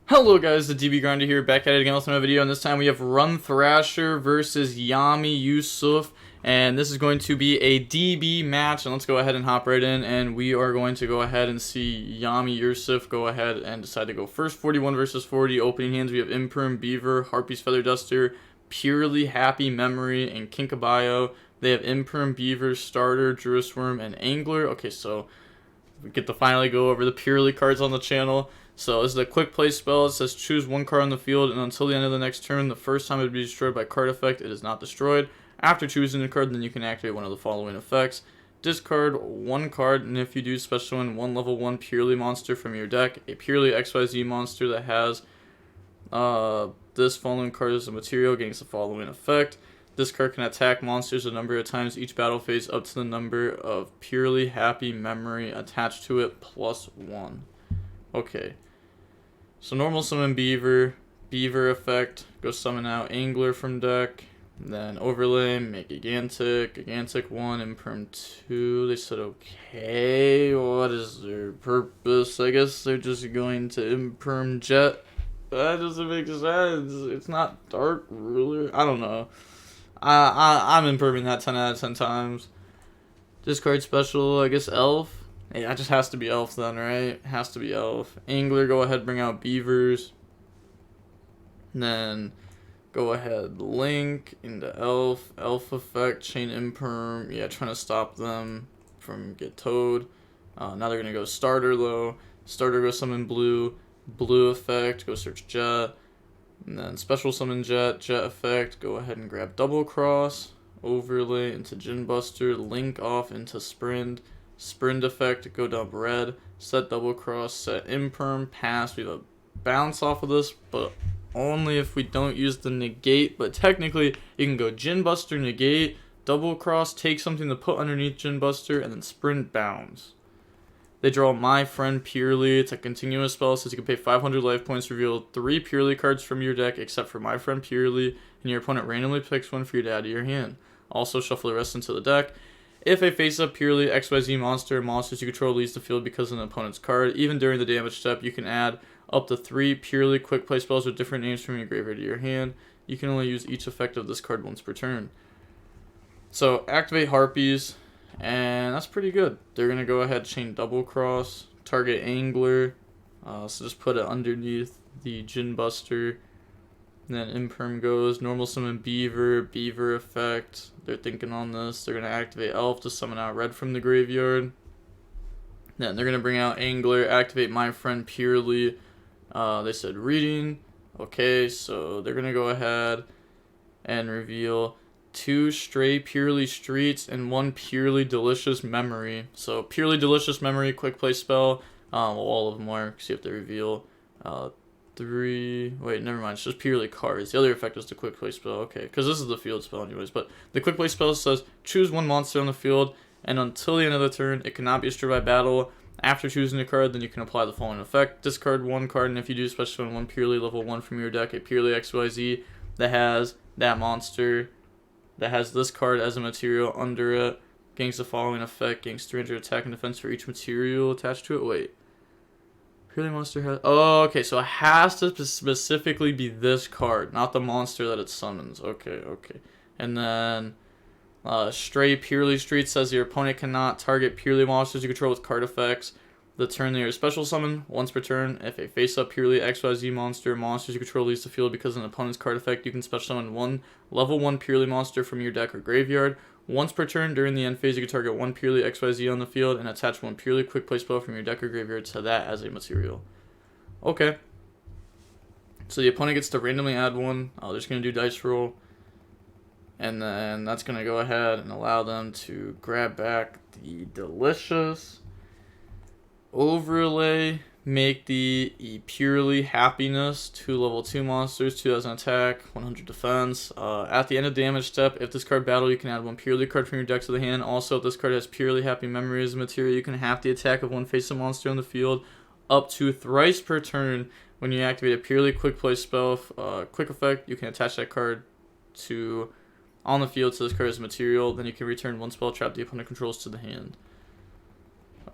Hello guys, the DB Grinder here, back at it again with another video, and this time we have Run Thrasher versus YuGiOh, and this is going to be a DB match, and let's go ahead and hop right in, and we are going to go ahead and see YuGiOh go ahead and decide to go first. 41 versus 40, opening hands, we have Imperm, Beaver, Harpy's Feather Duster, Purrely, Happy Memory, and YuGiOh. They have Imperm, Beaver, Starter, Druisworm, and Angler. Okay, so we get to finally go over the Purrely cards on the channel. So this is a quick play spell. It says choose one card on the field, and until the end of the next turn, the first time it would be destroyed by card effect, it is not destroyed. After choosing the card, then you can activate one of the following effects. Discard one card, and if you do, special summon one level 1 Purrely monster from your deck. A Purrely XYZ monster that has this following card as a material gains the following effect. This card can attack monsters a number of times each battle phase up to the number of Purrely Happy Memory attached to it +1. Okay. So normal summon Beaver, Beaver effect, go summon out Angler from deck, then overlay, make Gigantic, Gigantic 1, Imperm 2, they said okay, what is their purpose? I guess they're just going to Imperm Jet, that doesn't make sense, it's not Dark Ruler, I don't know, I'm Imperming that 10 out of 10 times. Discard special, I guess Elf. Yeah, it just has to be Elf then, right? Has to be Elf. Angler, go ahead, bring out Beavers. And then go ahead, Link into Elf. Elf effect, chain Imperm. Yeah, trying to stop them from get towed. Now they're going to go Starter though. Starter, go summon Blue. Blue effect, go search Jet. And then special summon Jet. Jet effect, go ahead and grab Double Cross. Overlay into Gin Buster. Link off into Sprint. Sprint effect, go dump red, set Double Cross, set Imperm, pass. We have a bounce off of this, but only if we don't use the negate. But technically, you can go Gin Buster, negate, Double Cross, take something to put underneath Gin Buster, and then Sprint bounce. They draw My Friend Purrely. It's a continuous spell, says you can pay 500 life points, reveal 3 Purrely cards from your deck, except for My Friend Purrely, and your opponent randomly picks one for you to add to your hand. Also, shuffle the rest into the deck. If a face-up Purrely XYZ monster or monsters you control leaves the field because of an opponent's card, even during the damage step, you can add up to 3 Purrely quick play spells with different names from your graveyard to your hand. You can only use each effect of this card once per turn. So activate Harpies, and that's pretty good. They're going to go ahead, chain Double Cross, target Angler, so just put it underneath the Gin Buster. And then Imperm goes, normal summon Beaver, Beaver effect. They're thinking on this. They're going to activate Elf to summon out Red from the graveyard. Then they're going to bring out Angler, activate My Friend Purrely. They said reading. Okay, so they're going to go ahead and reveal 2 stray Purrely Streets and 1 Purrely Delicious Memory. So Purrely Delicious Memory, quick play spell. Well, all of them are, because you have to reveal 3, wait, never mind, it's just Purrely cards. The other effect is the quick play spell, okay, because this is the field spell anyways, but the quick play spell says choose one monster on the field, and until the end of the turn, it cannot be destroyed by battle. After choosing a card, then you can apply the following effect. Discard one card, and if you do, special summon 1 Purrely level 1 from your deck, a Purrely XYZ that has that monster, that has this card as a material under it, gains the following effect, gains 300 attack and defense for each material attached to it. Wait. Purrely monster has... Oh, okay, so it has to specifically be this card, not the monster that it summons. Okay, okay. And then stray Purrely Street says your opponent cannot target Purrely monsters you control with card effects. The turn they are special summon once per turn. If a face-up Purrely XYZ monster or monsters you control leaves the field because of an opponent's card effect, you can special summon 1 level 1 Purrely monster from your deck or graveyard. Once per turn, during the end phase, you can target 1 Purrely XYZ on the field and attach 1 Purrely quick play spell from your deck or graveyard to that as a material. Okay. So the opponent gets to randomly add 1. They're just going to do dice roll. And then that's going to go ahead and allow them to grab back the Delicious. Overlay. Make the Purrely Happiness, 2 level 2 monsters, 2000 attack, 100 defense. At the end of damage step, if this card battle, you can add 1 Purrely card from your deck to the hand. Also, if this card has Purrely Happy Memory as a material, you can half the attack of 1 face-up monster on the field up to thrice per turn. When you activate a Purrely quick play spell, quick effect, you can attach that card to on the field to this card as a material. Then you can return 1 spell trap the opponent controls to the hand.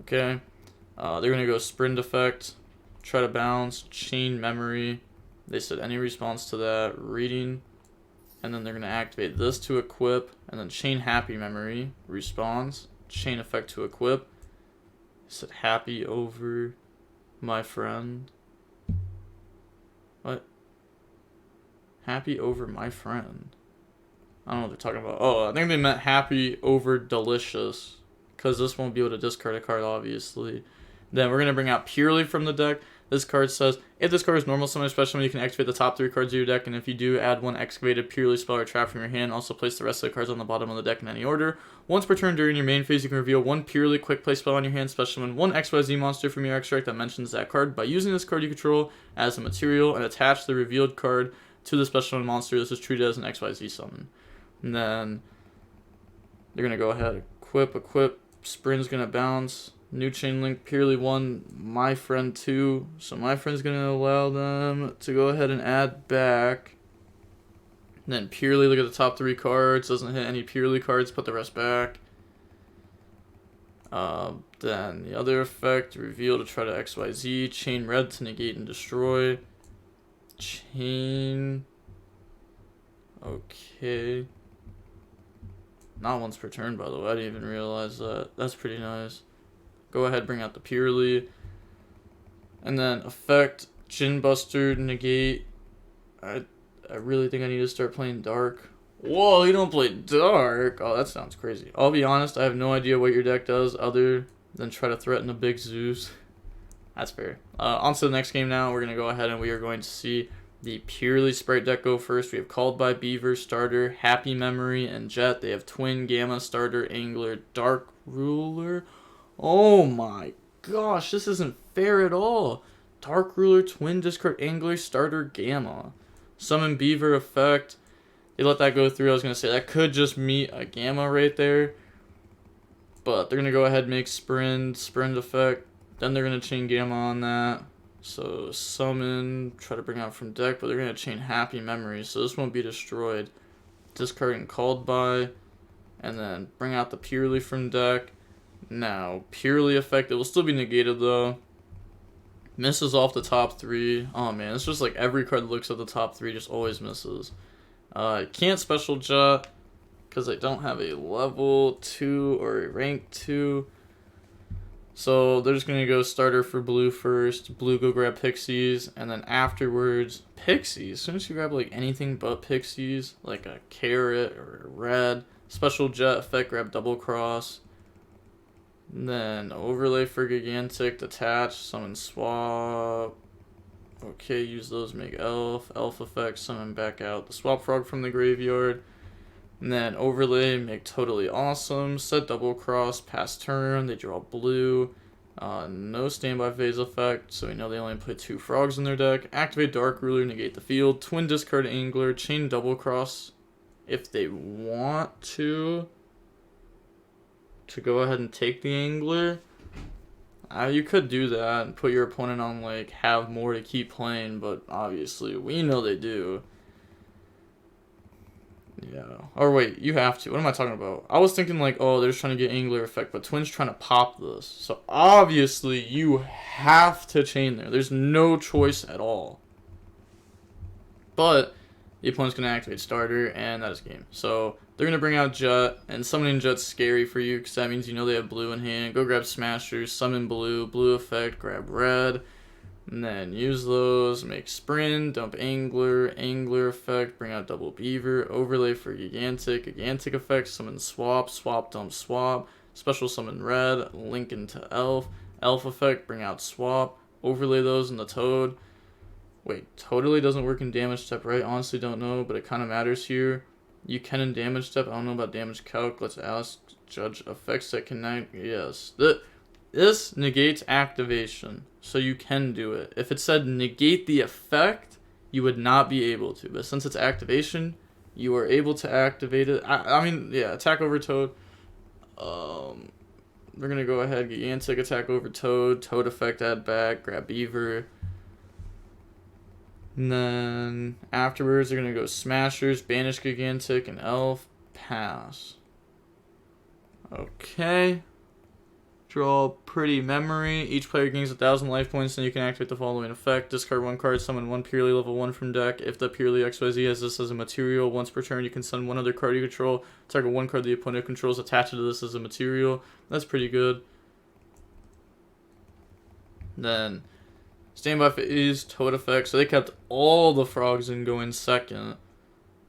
Okay. They're going to go Sprint effect, try to bounce, chain memory. They said any response to that, reading, and then they're going to activate this to equip, and then chain happy memory, response, chain effect to equip. They said happy over my friend. What? Happy over my friend. I don't know what they're talking about. Oh, I think they meant happy over delicious, because this won't be able to discard a card, obviously. Then we're going to bring out Purrely from the deck. This card says, if this card is normal summon special, you can activate the top 3 cards of your deck, and if you do, add 1 excavated Purrely spell or trap from your hand. Also place the rest of the cards on the bottom of the deck in any order. Once per turn during your main phase, you can reveal 1 Purrely quick play spell on your hand, special summon 1 XYZ monster from your extract that mentions that card. By using this card you control as a material and attach the revealed card to the special summon monster, this is treated as an XYZ summon. And then they're going to go ahead, equip, Sprint's going to bounce. New chain link, Purrely 1, my friend 2. So my friend's going to allow them to go ahead and add back. And then Purrely, look at the top 3 cards. Doesn't hit any Purrely cards, put the rest back. Then the other effect, reveal to try to XYZ. Chain red to negate and destroy. Chain. Okay. Not once per turn, by the way. I didn't even realize that. That's pretty nice. Go ahead, bring out the Purrely. And then effect, Gin Buster, negate. I really think I need to start playing Dark. Whoa, you don't play Dark? Oh, that sounds crazy. I'll be honest, I have no idea what your deck does other than try to threaten a big Zeus. That's fair. On to the next game now. We're going to go ahead and we are going to see the Purrely Spright deck go first. We have Called by Beaver, Starter, Happy Memory, and Jet. They have Twin, Gamma, Starter, Angler, Dark Ruler. Oh my gosh, this isn't fair at all. Dark Ruler, Twin, discard Angler, Starter, Gamma. Summon Beaver effect. They let that go through. I was going to say that could just meet a Gamma right there. But they're going to go ahead and make Sprint effect. Then they're going to chain Gamma on that. So summon, try to bring out from deck, but they're going to chain Happy Memory. So this won't be destroyed. Discarding Called by. And then bring out the Purrely from deck. Now, Purrely effect, it will still be negated though. Misses off the top 3. Oh man, it's just like every card that looks at the top 3 just always misses. Can't special Jet because I don't have a level 2 or a rank 2. So they're just going to go Starter for blue first. Blue go grab Pixies, and then afterwards, Pixies. As soon as you grab like anything but Pixies, like a carrot or a red, special Jet effect, grab Double Cross. And then overlay for Gigantic, detach, summon swap. Okay, use those, make elf effect, summon back out the swap frog from the graveyard. And then overlay, make totally awesome, set double cross, pass turn, they draw blue. No standby phase effect, so we know they only put 2 frogs in their deck. Activate Dark Ruler, negate the field, twin discard Angler, chain double cross if they want to go ahead and take the Angler. You could do that and put your opponent on like have more to keep playing, but obviously we know they do. Yeah. Or wait, you have to. What am I talking about? I was thinking like, oh, they're just trying to get Angler effect, but Twin's trying to pop this. So obviously you have to chain there. There's no choice at all. But the opponent's going to activate Starter, and that is game. So they're going to bring out Jet, and summoning Jet's scary for you because that means you know they have blue in hand. Go grab Smashers, summon blue, blue effect, grab red, and then use those, make Sprint, dump Angler, Angler effect, bring out Double Beaver, overlay for Gigantic, Gigantic effect, summon Swap, Swap, dump Swap, special summon red, link into Elf, Elf effect, bring out Swap, overlay those in the Toad. Wait, totally doesn't work in damage step, right? Honestly don't know, but it kind of matters here. You can in damage step. I don't know about damage calc. Let's ask. Judge effects that connect. Yes. This negates activation, so you can do it. If it said negate the effect, you would not be able to. But since it's activation, you are able to activate it. I mean, yeah, attack over Toad. We're going to go ahead, Gigantic, attack over Toad. Toad effect, add back, grab Beaver. And then afterwards, they're going to go Smashers, banish Gigantic, and Elf, pass. Okay. Draw Pretty Memory. Each player gains 1,000 life points, and you can activate the following effect. Discard 1 card, summon 1 Purrely level 1 from deck. If the Purrely XYZ has this as a material, once per turn you can send 1 other card you control. Target 1 card the opponent controls attached to this as a material. That's pretty good. Then, Standby Phase, Toad Effect. So they kept all the frogs in going second.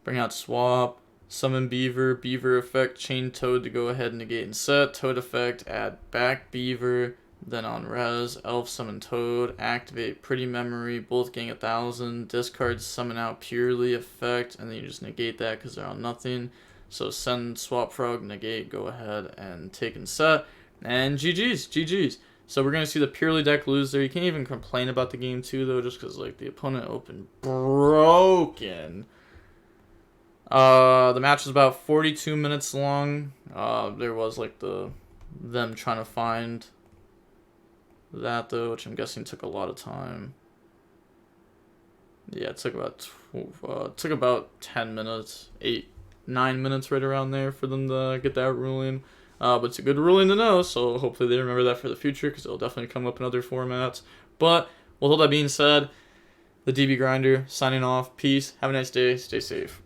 Bring out Swap. Summon Beaver, Beaver Effect, Chain Toad to go ahead and negate and set. Toad Effect, add back Beaver. Then on Res, Elf Summon Toad, activate Pretty Memory, both gain 1,000. Discard Summon out Purrely Effect, and then you just negate that because they're on nothing. So send Swap Frog, negate, go ahead and take and set. And GG's, GG's. So we're going to see the Purrely deck lose there. You can't even complain about the game too, though, just because like the opponent opened broken. The match was about 42 minutes long. There was like them trying to find that though, which I'm guessing took a lot of time. Yeah, it took about 10 minutes, 9 minutes right around there for them to get that ruling. But it's a good ruling to know, so hopefully they remember that for the future because it'll definitely come up in other formats. But with all that being said, the DB Grinder signing off. Peace. Have a nice day. Stay safe.